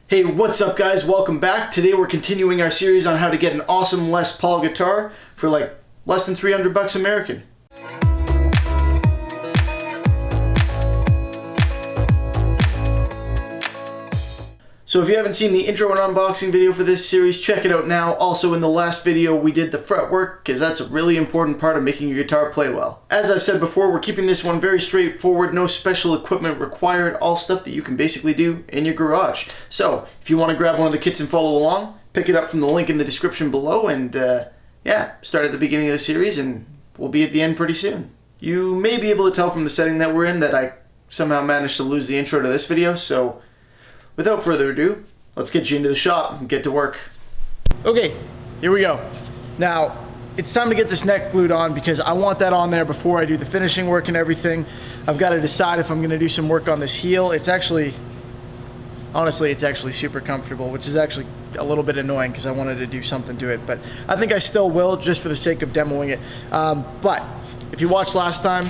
Hey, what's up guys? Welcome back. Today we're continuing our series on how to get an awesome Les Paul guitar for like less than 300 bucks American. So if you haven't seen the intro and unboxing video for this series, check it out now. Also in the last video we did the fretwork because that's a really important part of making your guitar play well. As I've said before, we're keeping this one very straightforward, no special equipment required, all stuff that you can basically do in your garage. So if you want to grab one of the kits and follow along, pick it up from the link in the description below and yeah, start at the beginning of the series and we'll be at the end pretty soon. You may be able to tell from the setting that we're in that I somehow managed to lose the intro to this video, so without further ado, let's get you into the shop and get to work. Okay, here we go. Now, it's time to get this neck glued on because I want that on there before I do the finishing work and everything. I've got to decide if I'm going to do some work on this heel. It's actually, honestly, it's actually super comfortable, which is actually a little bit annoying because I wanted to do something to it, but I think I still will just for the sake of demoing it. But if you watched last time,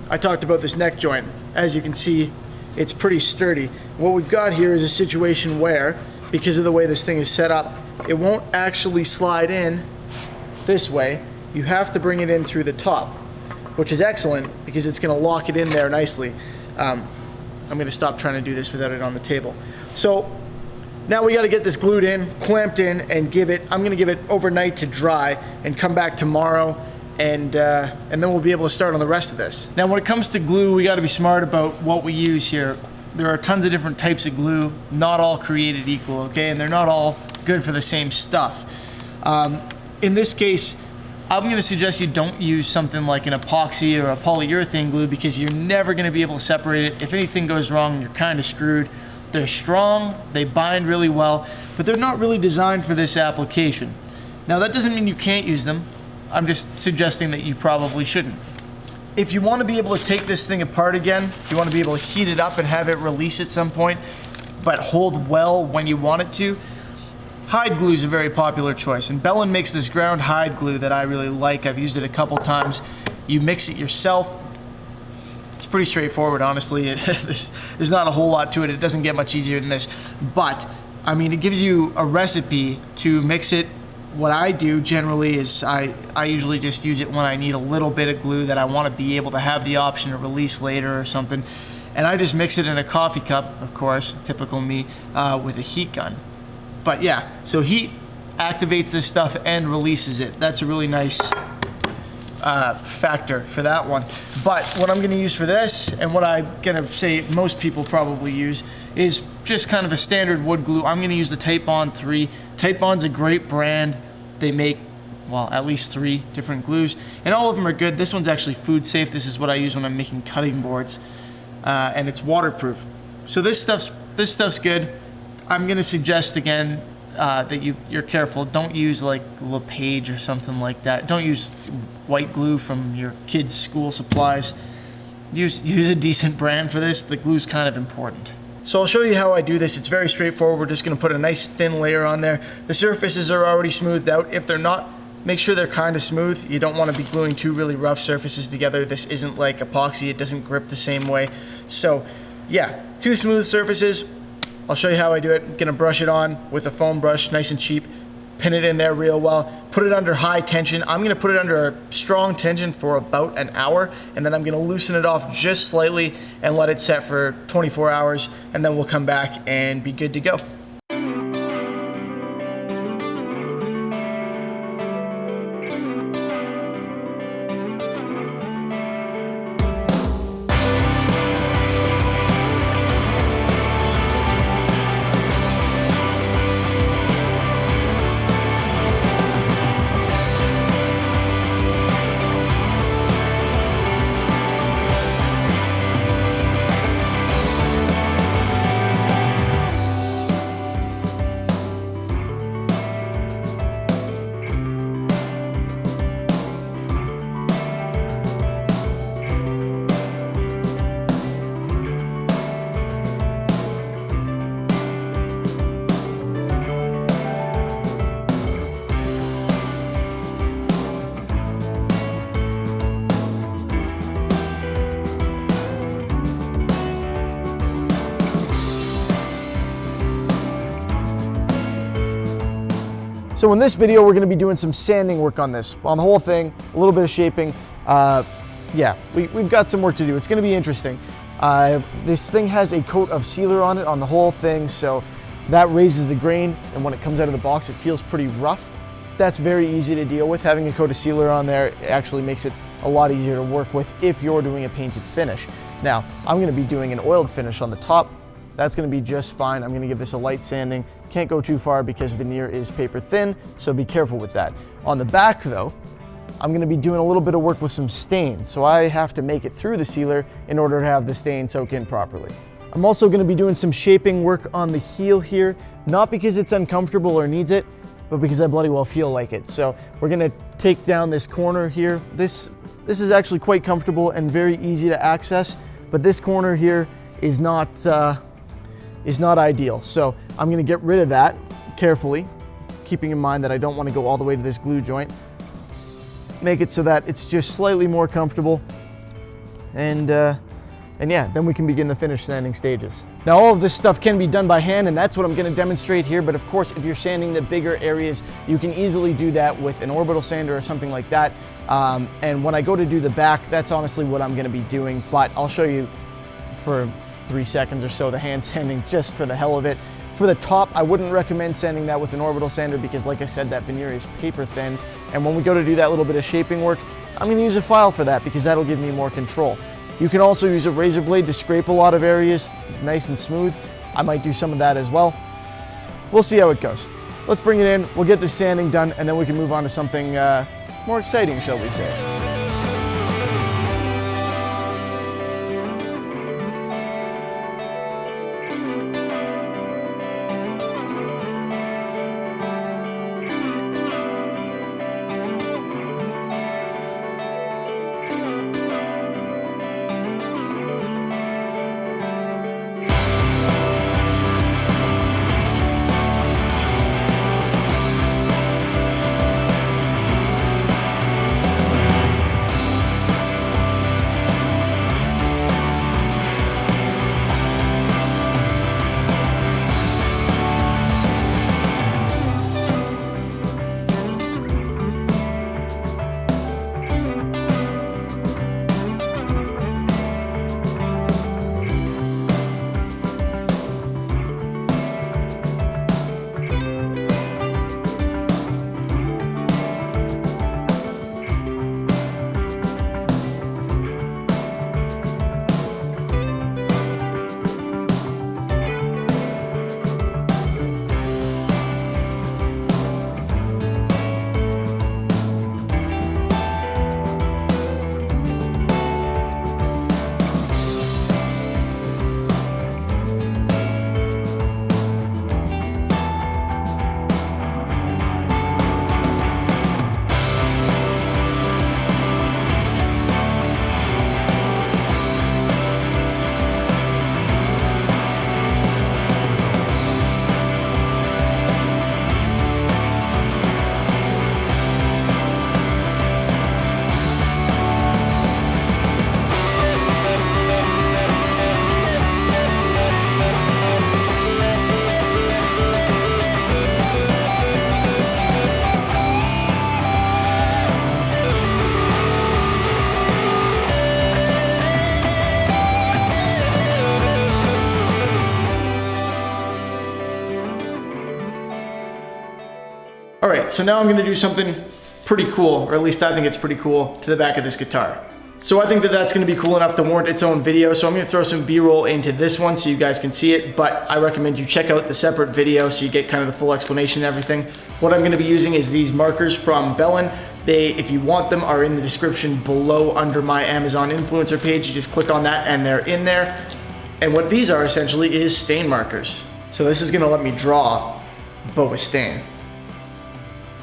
I talked about this neck joint. As you can see, it's pretty sturdy. What we've got here is a situation where, because of the way this thing is set up, it won't actually slide in this way. You have to bring it in through the top, which is excellent because it's gonna lock it in there nicely. I'm gonna stop trying to do this without it on the table. So now we gotta get this glued in, clamped in, and I'm gonna give it overnight to dry and come back tomorrow and then we'll be able to start on the rest of this. Now when it comes to glue, we got to be smart about what we use here. There are tons of different types of glue, not all created equal, okay? And they're not all good for the same stuff. In this case, I'm going to suggest you don't use something like an epoxy or a polyurethane glue because you're never going to be able to separate it. If anything goes wrong, you're kind of screwed. They're strong, they bind really well, but they're not really designed for this application. Now that doesn't mean you can't use them. I'm just suggesting that you probably shouldn't. If you want to be able to take this thing apart again, if you want to be able to heat it up and have it release at some point, but hold well when you want it to, hide glue is a very popular choice. And Bellin makes this ground hide glue that I really like. I've used it a couple times. You mix it yourself. It's pretty straightforward, honestly. There's not a whole lot to it. It doesn't get much easier than this. But, I mean, it gives you a recipe to mix it. What I do generally is I usually just use it when I need a little bit of glue that I want to be able to have the option to release later or something. And I just mix it in a coffee cup, of course, typical me, with a heat gun. But yeah, so heat activates this stuff and releases it. That's a really nice factor for that one. But what I'm going to use for this, and what I'm going to say most people probably use, is just kind of a standard wood glue. I'm going to use the Titebond 3. Titebond's a great brand. They make, well, at least 3 different glues, and all of them are good. This one's actually food safe. This is what I use when I'm making cutting boards, and it's waterproof. So this stuff's good. I'm going to suggest again that you're careful. Don't use like LePage or something like that. Don't use white glue from your kids' school supplies. Use a decent brand for this. The glue's kind of important. So I'll show you how I do this. It's very straightforward. We're just going to put a nice thin layer on there. The surfaces are already smoothed out. If they're not, make sure they're kind of smooth. You don't want to be gluing 2 really rough surfaces together. This isn't like epoxy. It doesn't grip the same way. So yeah, 2 smooth surfaces. I'll show you how I do it. I'm going to brush it on with a foam brush, nice and cheap. Pin it in there real well. Put it under high tension. I'm going to put it under a strong tension for about an hour, and then I'm going to loosen it off just slightly and let it set for 24 hours, and then we'll come back and be good to go. So in this video, we're going to be doing some sanding work on this, on the whole thing, a little bit of shaping. Yeah, we've got some work to do. It's going to be interesting. This thing has a coat of sealer on it on the whole thing, so that raises the grain, and when it comes out of the box, it feels pretty rough. That's very easy to deal with. Having a coat of sealer on there actually makes it a lot easier to work with if you're doing a painted finish. Now, I'm going to be doing an oiled finish on the top. That's going to be just fine. I'm going to give this a light sanding. Can't go too far because veneer is paper thin, so be careful with that. On the back though, I'm going to be doing a little bit of work with some stain, so I have to make it through the sealer in order to have the stain soak in properly. I'm also going to be doing some shaping work on the heel here, not because it's uncomfortable or needs it, but because I bloody well feel like it. So we're going to take down this corner here. This is actually quite comfortable and very easy to access, but this corner here is not ideal. So I'm going to get rid of that carefully, keeping in mind that I don't want to go all the way to this glue joint. Make it so that it's just slightly more comfortable, and yeah, then we can begin the finish sanding stages. Now all of this stuff can be done by hand, and that's what I'm going to demonstrate here, but of course if you're sanding the bigger areas, you can easily do that with an orbital sander or something like that. And when I go to do the back, that's honestly what I'm going to be doing, but I'll show you for 3 seconds or so the hand sanding just for the hell of it. For the top, I wouldn't recommend sanding that with an orbital sander because like I said, that veneer is paper thin. And when we go to do that little bit of shaping work, I'm going to use a file for that because that'll give me more control. You can also use a razor blade to scrape a lot of areas nice and smooth. I might do some of that as well. We'll see how it goes. Let's bring it in, we'll get the sanding done, and then we can move on to something more exciting, shall we say. All right, so now I'm gonna do something pretty cool, or at least I think it's pretty cool, to the back of this guitar. So I think that that's gonna be cool enough to warrant its own video, so I'm gonna throw some B-roll into this one so you guys can see it, but I recommend you check out the separate video so you get kind of the full explanation and everything. What I'm gonna be using is these markers from Bellin. They, if you want them, are in the description below under my Amazon influencer page. You just click on that and they're in there. And what these are essentially is stain markers. So this is gonna let me draw, but with stain.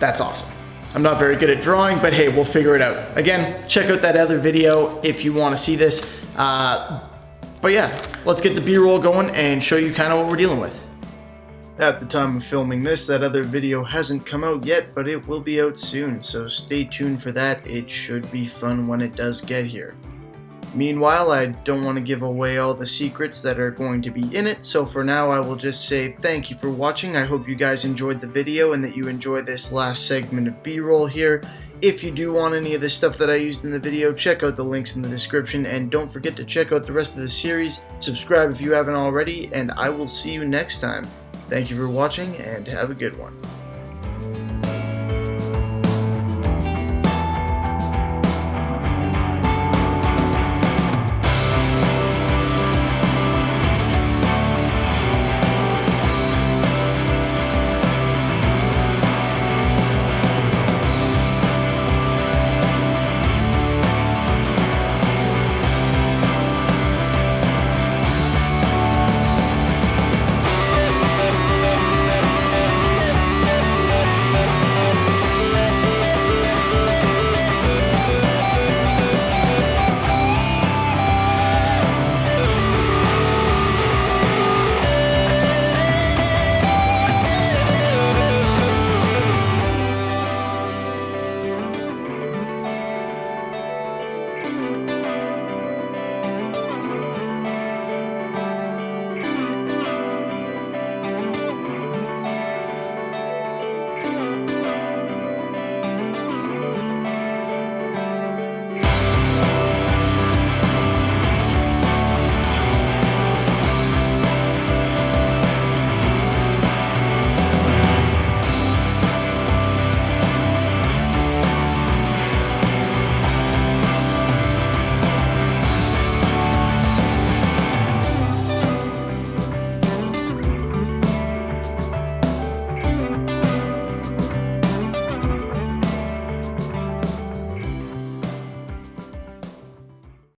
That's awesome. I'm not very good at drawing, but hey, we'll figure it out. Again, check out that other video if you want to see this. But yeah, let's get the B-roll going and show you kind of what we're dealing with. At the time of filming this, that other video hasn't come out yet, but it will be out soon, so stay tuned for that. It should be fun when it does get here. Meanwhile, I don't want to give away all the secrets that are going to be in it, so for now I will just say thank you for watching. I hope you guys enjoyed the video and that you enjoy this last segment of B-roll here. If you do want any of the stuff that I used in the video, check out the links in the description, and don't forget to check out the rest of the series. Subscribe if you haven't already, and I will see you next time. Thank you for watching, and have a good one.